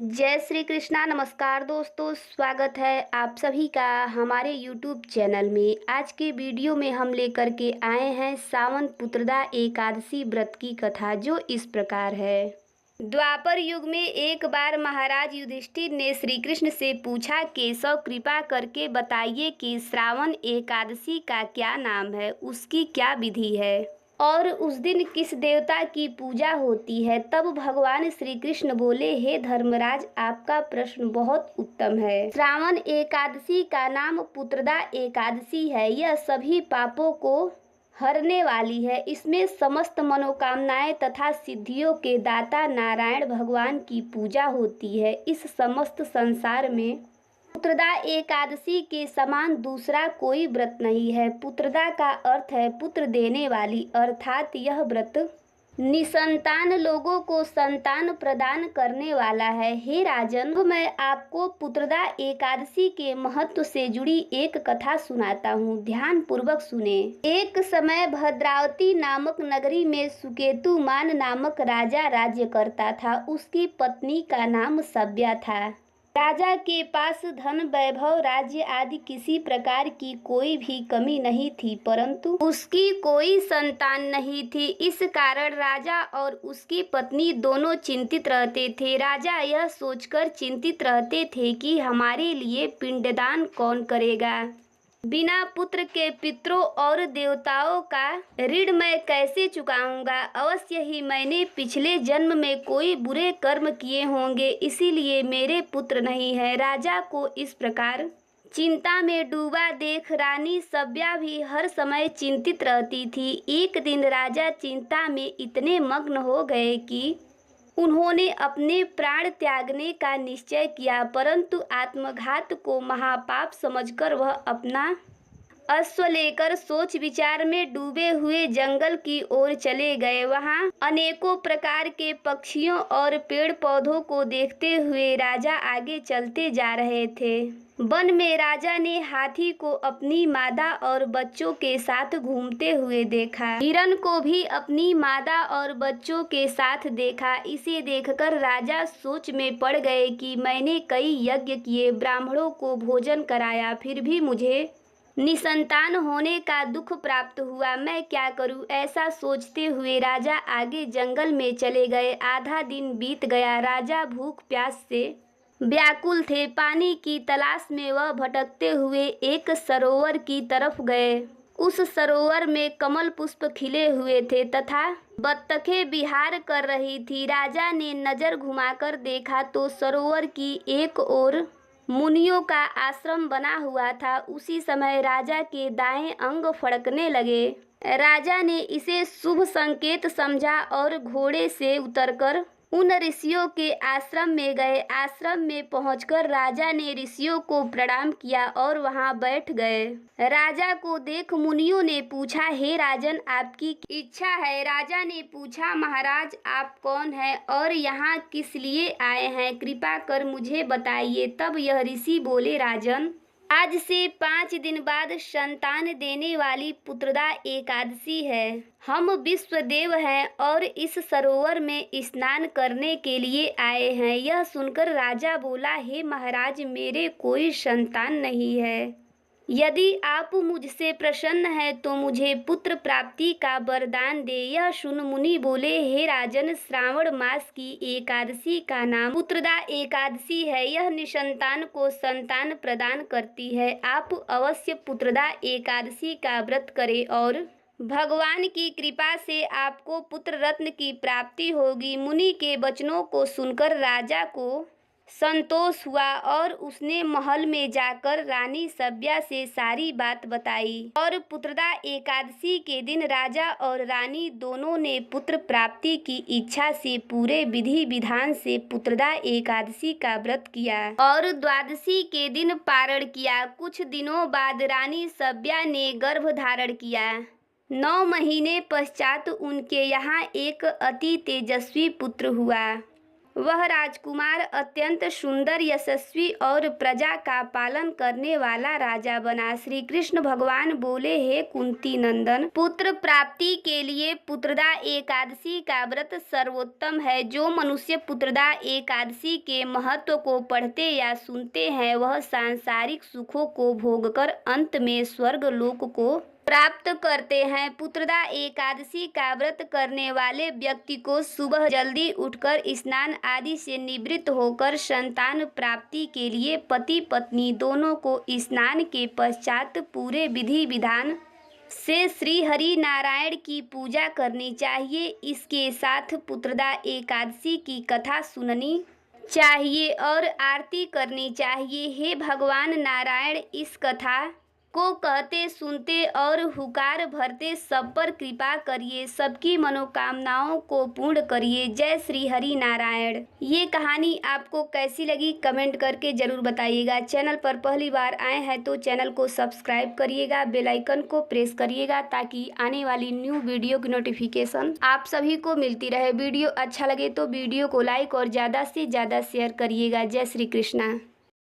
जय श्री कृष्णा। नमस्कार दोस्तों, स्वागत है आप सभी का हमारे YouTube चैनल में। आज के वीडियो में हम लेकर के आए हैं सावन पुत्रदा एकादशी व्रत की कथा, जो इस प्रकार है। द्वापर युग में एक बार महाराज युधिष्ठिर ने श्री कृष्ण से पूछा, केशव कृपा करके बताइए कि श्रावण एकादशी का क्या नाम है, उसकी क्या विधि है और उस दिन किस देवता की पूजा होती है। तब भगवान श्री कृष्ण बोले, हे धर्मराज, आपका प्रश्न बहुत उत्तम है। श्रावण एकादशी का नाम पुत्रदा एकादशी है। यह सभी पापों को हरने वाली है। इसमें समस्त मनोकामनाएं तथा सिद्धियों के दाता नारायण भगवान की पूजा होती है। इस समस्त संसार में पुत्रदा एकादशी के समान दूसरा कोई व्रत नहीं है। पुत्रदा का अर्थ है पुत्र देने वाली, अर्थात यह व्रत निसंतान लोगों को संतान प्रदान करने वाला है। हे राजन, मैं आपको पुत्रदा एकादशी के महत्व से जुड़ी एक कथा सुनाता हूँ, ध्यान पूर्वक सुने। एक समय भद्रावती नामक नगरी में सुकेतुमान नामक राजा राज्य करता था। उसकी पत्नी का नाम सव्या था। राजा के पास धन, वैभव, राज्य आदि किसी प्रकार की कोई भी कमी नहीं थी, परंतु उसकी कोई संतान नहीं थी। इस कारण राजा और उसकी पत्नी दोनों चिंतित रहते थे। राजा यह सोचकर चिंतित रहते थे कि हमारे लिए पिंडदान कौन करेगा। बिना पुत्र के पितरों और देवताओं का ऋण मैं कैसे चुकाऊंगा। अवश्य ही मैंने पिछले जन्म में कोई बुरे कर्म किए होंगे, इसीलिए मेरे पुत्र नहीं है। राजा को इस प्रकार चिंता में डूबा देख रानी सव्या भी हर समय चिंतित रहती थी। एक दिन राजा चिंता में इतने मग्न हो गए कि उन्होंने अपने प्राण त्यागने का निश्चय किया, परंतु आत्मघात को महापाप समझकर वह अपना अश्व लेकर सोच विचार में डूबे हुए जंगल की ओर चले गए। वहां अनेकों प्रकार के पक्षियों और पेड़ पौधों को देखते हुए राजा आगे चलते जा रहे थे। वन में राजा ने हाथी को अपनी मादा और बच्चों के साथ घूमते हुए देखा। हिरण को भी अपनी मादा और बच्चों के साथ देखा। इसे देखकर राजा सोच में पड़ गए कि मैंने कई यज्ञ किए, ब्राह्मणों को भोजन कराया, फिर भी मुझे निसंतान होने का दुख प्राप्त हुआ। मैं क्या करूं। ऐसा सोचते हुए राजा आगे जंगल में चले गए। आधा दिन बीत गया। राजा भूख प्यास से व्याकुल थे। पानी की तलाश में वह भटकते हुए एक सरोवर की तरफ गए। उस सरोवर में कमल पुष्प खिले हुए थे तथा बत्तखें विहार कर रही थी। राजा ने नजर घुमाकर देखा तो सरोवर की एक ओर मुनियों का आश्रम बना हुआ था। उसी समय राजा के दाएं अंग फड़कने लगे। राजा ने इसे शुभ संकेत समझा और घोड़े से उतरकर उन ऋषियों के आश्रम में गए। आश्रम में पहुंचकर राजा ने ऋषियों को प्रणाम किया और वहां बैठ गए। राजा को देख मुनियों ने पूछा, हे राजन, आपकी इच्छा है। राजा ने पूछा, महाराज, आप कौन हैं और यहाँ किस लिए आए हैं, कृपा कर मुझे बताइए। तब यह ऋषि बोले, राजन, आज से 5 दिन बाद संतान देने वाली पुत्रदा एकादशी है। हम विश्वदेव हैं और इस सरोवर में स्नान करने के लिए आए हैं। यह सुनकर राजा बोला, हे महाराज, मेरे कोई संतान नहीं है। यदि आप मुझसे प्रसन्न हैं तो मुझे पुत्र प्राप्ति का वरदान दे। यह सुन मुनि बोले, हे राजन, श्रावण मास की एकादशी का नाम पुत्रदा एकादशी है। यह निसंतान को संतान प्रदान करती है। आप अवश्य पुत्रदा एकादशी का व्रत करें और भगवान की कृपा से आपको पुत्र रत्न की प्राप्ति होगी। मुनि के वचनों को सुनकर राजा को संतोष हुआ और उसने महल में जाकर रानी सव्या से सारी बात बताई। और पुत्रदा एकादशी के दिन राजा और रानी दोनों ने पुत्र प्राप्ति की इच्छा से पूरे विधि विधान से पुत्रदा एकादशी का व्रत किया और द्वादशी के दिन पारण किया। कुछ दिनों बाद रानी सव्या ने गर्भ धारण किया। 9 महीने पश्चात उनके यहाँ एक अति तेजस्वी पुत्र हुआ। वह राजकुमार अत्यंत सुंदर, यशस्वी और प्रजा का पालन करने वाला राजा बना। श्री कृष्ण भगवान बोले, हे कुंती नंदन, पुत्र प्राप्ति के लिए पुत्रदा एकादशी का व्रत सर्वोत्तम है। जो मनुष्य पुत्रदा एकादशी के महत्व को पढ़ते या सुनते हैं, वह सांसारिक सुखों को भोगकर अंत में स्वर्ग लोक को प्राप्त करते हैं। पुत्रदा एकादशी का व्रत करने वाले व्यक्ति को सुबह जल्दी उठकर स्नान आदि से निवृत्त होकर संतान प्राप्ति के लिए पति पत्नी दोनों को स्नान के पश्चात पूरे विधि विधान से श्री हरि नारायण की पूजा करनी चाहिए। इसके साथ पुत्रदा एकादशी की कथा सुननी चाहिए और आरती करनी चाहिए। हे भगवान नारायण, इस कथा को कहते सुनते और हुकार भरते सब पर कृपा करिए, सबकी मनोकामनाओं को पूर्ण करिए। जय श्री हरि नारायण। ये कहानी आपको कैसी लगी कमेंट करके ज़रूर बताइएगा। चैनल पर पहली बार आए हैं तो चैनल को सब्सक्राइब करिएगा, बेल आइकन को प्रेस करिएगा ताकि आने वाली न्यू वीडियो की नोटिफिकेशन आप सभी को मिलती रहे। वीडियो अच्छा लगे तो वीडियो को लाइक और ज़्यादा से ज़्यादा शेयर करिएगा। जय श्री कृष्णा।